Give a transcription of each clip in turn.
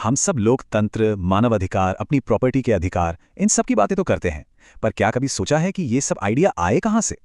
हम सब लोकतंत्र, मानवाधिकार, अपनी प्रॉपर्टी के अधिकार, इन सब की बातें तो करते हैं, पर क्या कभी सोचा है कि ये सब आइडिया आए कहाँ से?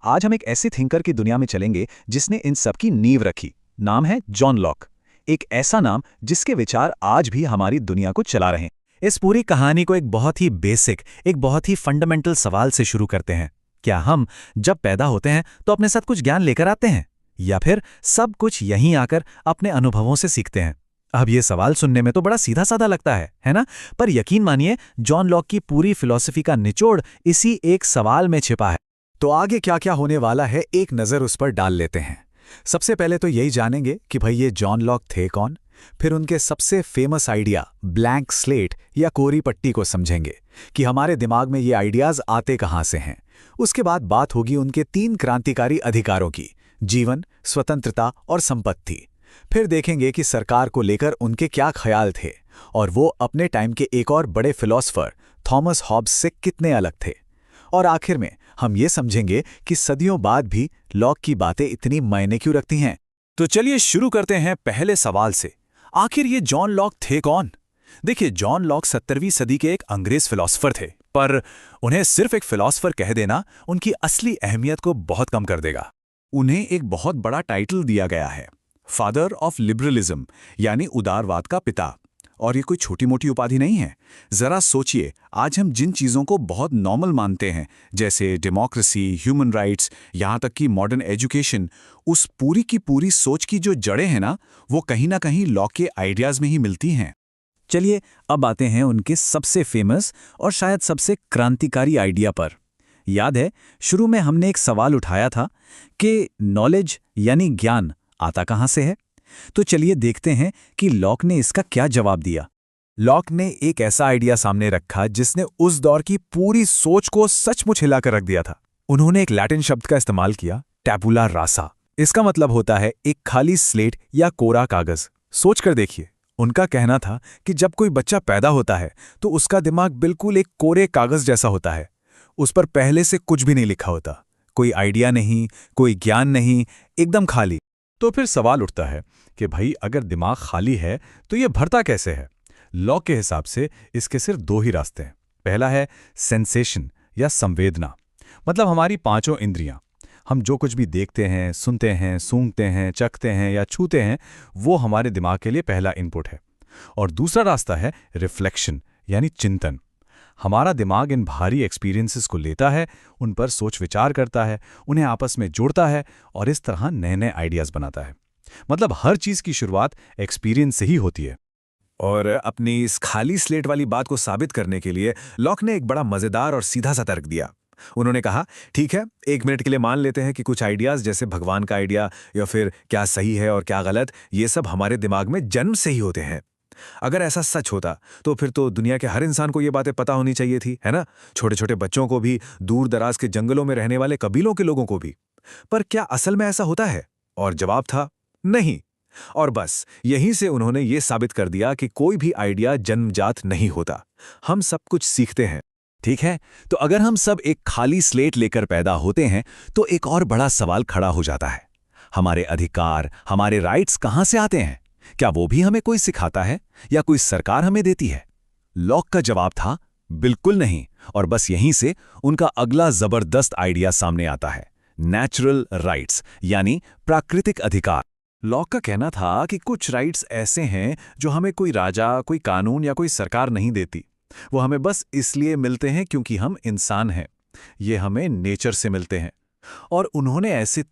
आज हम एक ऐसे थिंकर की दुनिया में चलेंगे जिसने इन सब की नींव रखी। नाम है जॉन लॉक। एक ऐसा नाम जिसके विचार आज भी हमारी दुनिया को चला रहे हैं। इस पूरी कहानी को एक बहुत ही बेसिक, एक बहुत ही फंडामेंटल सवाल से शुरू करते हैं। क्या हम जब पैदा होते हैं तो अपने साथ कुछ ज्ञान लेकर आते हैं, या फिर सब कुछ यहीं आकर अपने अनुभवों से सीखते हैं? अब ये सवाल सुनने में तो बड़ा सीधा साधा लगता है ना? पर यकीन मानिए, जॉन लॉक की पूरी फिलॉसफी का निचोड़ इसी एक सवाल में छिपा है। तो आगे क्या क्या होने वाला है, एक नज़र उस पर डाल लेते हैं। सबसे पहले तो यही जानेंगे कि भाई ये जॉन लॉक थे कौन। फिर उनके सबसे फेमस आइडिया ब्लैंक स्लेट या कोरी पट्टी को समझेंगे कि हमारे दिमाग में ये आइडियाज आते कहाँ से हैं। उसके बाद बात होगी उनके 3 क्रांतिकारी अधिकारों की: जीवन, स्वतंत्रता और संपत्ति। फिर देखेंगे कि सरकार को लेकर उनके क्या ख्याल थे और वो अपने टाइम के एक और बड़े फिलॉसफर थॉमस हॉब्स से कितने अलग थे। और आखिर में हम ये समझेंगे कि सदियों बाद भी लॉक की बातें इतनी मायने क्यों रखती हैं। तो चलिए शुरू करते हैं पहले सवाल से। आखिर ये जॉन लॉक थे कौन? देखिए, जॉन लॉक 17वीं सदी के एक अंग्रेज फिलॉसफर थे, पर उन्हें सिर्फ एक फिलॉसफर कह देना उनकी असली अहमियत को बहुत कम कर देगा। उन्हें एक बहुत बड़ा टाइटल दिया गया है, फादर ऑफ लिबरलिज्म, यानी उदारवाद का पिता। और ये कोई छोटी मोटी उपाधि नहीं है। जरा सोचिए, आज हम जिन चीज़ों को बहुत नॉर्मल मानते हैं, जैसे डेमोक्रेसी, ह्यूमन राइट्स, यहाँ तक कि मॉडर्न एजुकेशन, उस पूरी की पूरी सोच की जो जड़ें हैं ना, वो कहीं ना कहीं लॉक के आइडियाज़ में ही मिलती हैं। चलिए अब आते हैं उनके सबसे फेमस और शायद सबसे क्रांतिकारी आइडिया पर। याद है, शुरू में हमने एक सवाल उठाया था कि नॉलेज यानी ज्ञान आता कहाँ से है? तो चलिए देखते हैं कि लॉक ने इसका क्या जवाब दिया। लॉक ने एक ऐसा आइडिया सामने रखा जिसने उस दौर की पूरी सोच को सचमुच हिलाकर रख दिया था। उन्होंने एक लैटिन शब्द का इस्तेमाल किया, टैबुला रासा। इसका मतलब होता है एक खाली स्लेट या कोरा कागज। सोच कर देखिए, उनका कहना था कि जब कोई बच्चा पैदा होता है तो उसका दिमाग बिल्कुल एक कोरे कागज जैसा होता है। उस पर पहले से कुछ भी नहीं लिखा होता, कोई आइडिया नहीं, कोई ज्ञान नहीं, एकदम खाली। तो फिर सवाल उठता है कि भाई अगर दिमाग खाली है तो ये भरता कैसे है? लॉक के हिसाब से इसके सिर्फ 2 ही रास्ते हैं। पहला है सेंसेशन या संवेदना, मतलब हमारी 5 इंद्रियां। हम जो कुछ भी देखते हैं, सुनते हैं, सूंघते हैं, चखते हैं या छूते हैं, वो हमारे दिमाग के लिए पहला इनपुट है। और दूसरा रास्ता है रिफ्लेक्शन यानी चिंतन। हमारा दिमाग इन भारी एक्सपीरियंसेस को लेता है, उन पर सोच विचार करता है, उन्हें आपस में जोड़ता है और इस तरह नए नए आइडियाज़ बनाता है। मतलब हर चीज़ की शुरुआत एक्सपीरियंस से ही होती है। और अपनी इस खाली स्लेट वाली बात को साबित करने के लिए लॉक ने एक बड़ा मजेदार और सीधा सा तर्क दिया। उन्होंने कहा, ठीक है, 1 मिनट के लिए मान लेते हैं कि कुछ आइडियाज जैसे भगवान का आइडिया या फिर क्या सही है और क्या गलत, ये सब हमारे दिमाग में जन्म से ही होते हैं। अगर ऐसा सच होता तो फिर तो दुनिया के हर इंसान को ये बातें पता होनी चाहिए थी, है ना? छोटे छोटे बच्चों को भी, दूर दराज के जंगलों में रहने वाले कबीलों के लोगों को भी। पर क्या असल में ऐसा होता है? और जवाब था नहीं। और बस यहीं से उन्होंने ये साबित कर दिया कि कोई भी आइडिया जन्मजात नहीं होता, हम सब कुछ सीखते हैं। ठीक है, तो अगर हम सब एक खाली स्लेट लेकर पैदा होते हैं तो एक और बड़ा सवाल खड़ा हो जाता है, हमारे अधिकार, हमारे राइट्स कहाँ से आते हैं? क्या वो भी हमें कोई सिखाता है या कोई सरकार हमें देती है? लॉक का जवाब था बिल्कुल नहीं। और बस यहीं से उनका अगला जबरदस्त आइडिया सामने आता है, नेचुरल राइट्स यानी प्राकृतिक अधिकार। लॉक का कहना था कि कुछ राइट्स ऐसे हैं जो हमें कोई राजा, कोई कानून या कोई सरकार नहीं देती। वो हमें बस इसलिए मिलते हैं क्योंकि हम इंसान हैं। ये हमें नेचर से मिलते हैं। और उन्होंने ऐसे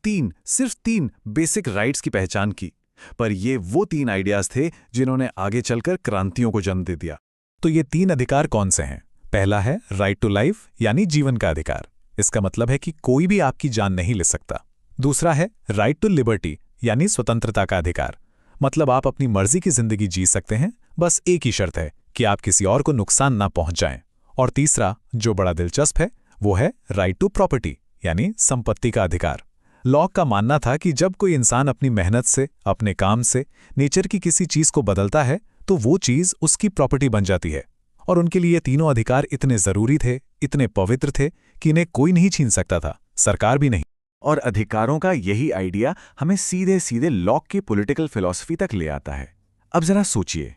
सिर्फ तीन बेसिक राइट्स की पहचान की। पर ये वो 3 आइडियाज थे जिन्होंने आगे चलकर क्रांतियों को जन्म दे दिया। तो ये 3 अधिकार कौन से हैं? पहला है राइट टू लाइफ यानी जीवन का अधिकार। इसका मतलब है कि कोई भी आपकी जान नहीं ले सकता। दूसरा है राइट टू लिबर्टी यानी स्वतंत्रता का अधिकार। मतलब आप अपनी मर्जी की जिंदगी जी सकते हैं, बस एक ही शर्त है कि आप किसी और को नुकसान ना पहुंच जाएं। और तीसरा, जो बड़ा दिलचस्प है, वो है राइट टू प्रॉपर्टी यानी संपत्ति का अधिकार। लॉक का मानना था कि जब कोई इंसान अपनी मेहनत से, अपने काम से नेचर की किसी चीज को बदलता है तो वो चीज उसकी प्रॉपर्टी बन जाती है। और उनके लिए तीनों अधिकार इतने जरूरी थे, इतने पवित्र थे कि इन्हें कोई नहीं छीन सकता था, सरकार भी नहीं। और अधिकारों का यही आइडिया हमें सीधे सीधे लॉक की पॉलिटिकल फिलॉसफी तक ले आता है। अब जरा सोचिए,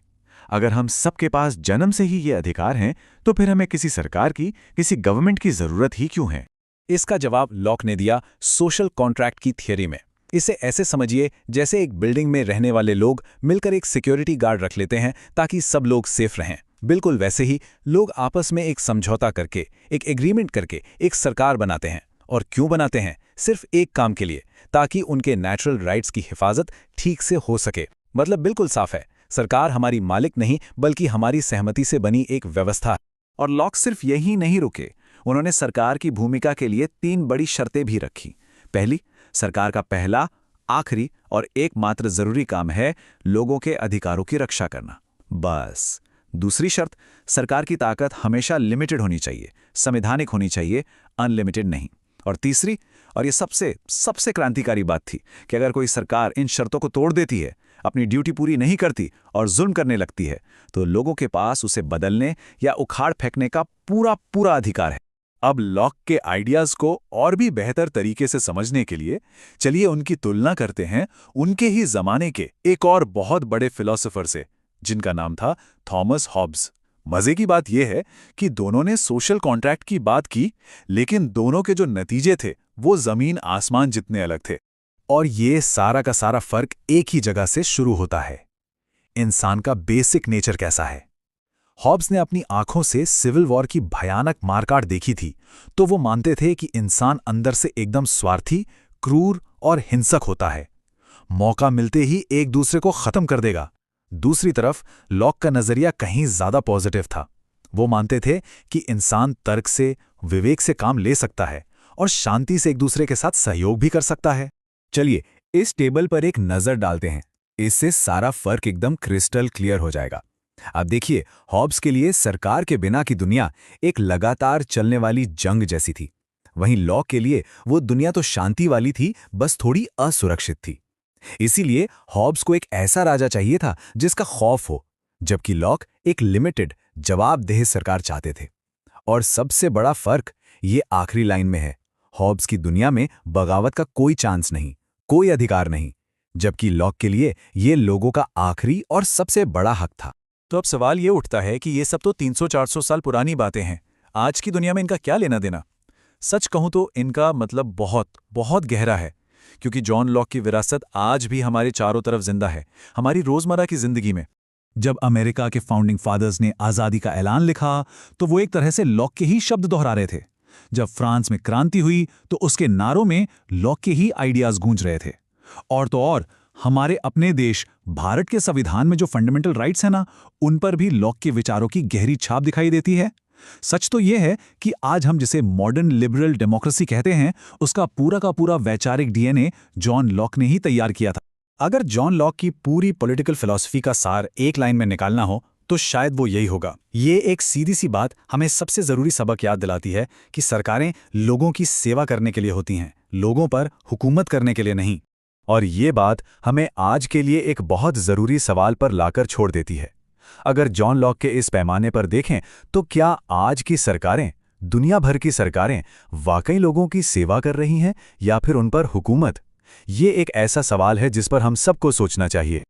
अगर हम सबके पास जन्म से ही ये अधिकार हैं, तो फिर हमें किसी सरकार की, किसी गवर्नमेंट की जरूरत ही क्यों है? इसका जवाब लॉक ने दिया सोशल कॉन्ट्रैक्ट की थियरी में। इसे ऐसे समझिए जैसे एक बिल्डिंग में रहने वाले लोग मिलकर एक सिक्योरिटी गार्ड रख लेते हैं ताकि सब लोग सेफ रहें। बिल्कुल वैसे ही लोग आपस में एक समझौता करके, एक एग्रीमेंट करके एक सरकार बनाते हैं। और क्यों बनाते हैं? सिर्फ एक काम के लिए, ताकि उनके नेचुरल राइट्स की हिफाजत ठीक से हो सके। मतलब बिल्कुल साफ है, सरकार हमारी मालिक नहीं बल्कि हमारी सहमति से बनी एक व्यवस्था है। और लॉक सिर्फ यही नहीं रुके, उन्होंने सरकार की भूमिका के लिए 3 बड़ी शर्तें भी रखी। पहली, सरकार का पहला, आखिरी और एकमात्र जरूरी काम है लोगों के अधिकारों की रक्षा करना, बस। दूसरी शर्त, सरकार की ताकत हमेशा लिमिटेड होनी चाहिए, संवैधानिक होनी चाहिए, अनलिमिटेड नहीं। और तीसरी, और ये सबसे क्रांतिकारी बात थी, कि अगर कोई सरकार इन शर्तों को तोड़ देती है, अपनी ड्यूटी पूरी नहीं करती और जुल्म करने लगती है, तो लोगों के पास उसे बदलने या उखाड़ फेंकने का पूरा अधिकार है। अब लॉक के आइडियाज को और भी बेहतर तरीके से समझने के लिए चलिए उनकी तुलना करते हैं उनके ही जमाने के एक और बहुत बड़े फिलोसोफर से, जिनका नाम था थॉमस हॉब्स। मजे की बात यह है कि दोनों ने सोशल कॉन्ट्रैक्ट की बात की, लेकिन दोनों के जो नतीजे थे वो जमीन आसमान जितने अलग थे। और ये सारा का सारा फर्क एक ही जगह से शुरू होता है, इंसान का बेसिक नेचर कैसा है। हॉब्स ने अपनी आंखों से सिविल वॉर की भयानक मारकाट देखी थी, तो वो मानते थे कि इंसान अंदर से एकदम स्वार्थी, क्रूर और हिंसक होता है, मौका मिलते ही एक दूसरे को खत्म कर देगा। दूसरी तरफ लॉक का नजरिया कहीं ज्यादा पॉजिटिव था। वो मानते थे कि इंसान तर्क से, विवेक से काम ले सकता है और शांति से एक दूसरे के साथ सहयोग भी कर सकता है। चलिए इस टेबल पर एक नजर डालते हैं, इससे सारा फर्क एकदम क्रिस्टल क्लियर हो जाएगा। अब देखिए, हॉब्स के लिए सरकार के बिना की दुनिया एक लगातार चलने वाली जंग जैसी थी। वहीं लॉक के लिए वो दुनिया तो शांति वाली थी, बस थोड़ी असुरक्षित थी। इसीलिए हॉब्स को एक ऐसा राजा चाहिए था जिसका खौफ हो, जबकि लॉक एक लिमिटेड, जवाबदेह सरकार चाहते थे। और सबसे बड़ा फर्क ये आखिरी लाइन में है। हॉब्स की दुनिया में बगावत का कोई चांस नहीं, कोई अधिकार नहीं, जबकि लॉक के लिए ये लोगों का आखिरी और सबसे बड़ा हक था। तो अब सवाल ये उठता है कि ये सब तो 300-400 साल पुरानी बातें हैं, आज की दुनिया में इनका क्या लेना देना? सच कहूं तो इनका मतलब बहुत गहरा है, क्योंकि जॉन लॉक की विरासत आज भी हमारे चारों तरफ जिंदा है, हमारी रोजमर्रा की जिंदगी में। जब अमेरिका के फाउंडिंग फादर्स ने आज़ादी का ऐलान लिखा, तो वो एक तरह से लॉक के ही शब्द दोहरा रहे थे। जब फ्रांस में क्रांति हुई, तो उसके नारों में लॉक के ही आइडियाज गूंज रहे थे। और तो और हमारे अपने देश भारत के संविधान में जो फंडामेंटल राइट्स हैं ना, उन पर भी लॉक के विचारों की गहरी छाप दिखाई देती है। सच तो यह है कि आज हम जिसे मॉडर्न लिबरल डेमोक्रेसी कहते हैं, उसका पूरा का पूरा वैचारिक डीएनए जॉन लॉक ने ही तैयार किया था। अगर जॉन लॉक की पूरी पॉलिटिकल फिलॉसफी का सार एक लाइन में निकालना हो, तो शायद वो यही होगा। ये एक सीधी सी बात हमें सबसे जरूरी सबक याद दिलाती है कि सरकारें लोगों की सेवा करने के लिए होती हैं, लोगों पर हुकूमत करने के लिए नहीं। और ये बात हमें आज के लिए एक बहुत जरूरी सवाल पर लाकर छोड़ देती है। अगर जॉन लॉक के इस पैमाने पर देखें, तो क्या आज की सरकारें, दुनिया भर की सरकारें वाकई लोगों की सेवा कर रही हैं या फिर उन पर हुकूमत? ये एक ऐसा सवाल है जिस पर हम सबको सोचना चाहिए।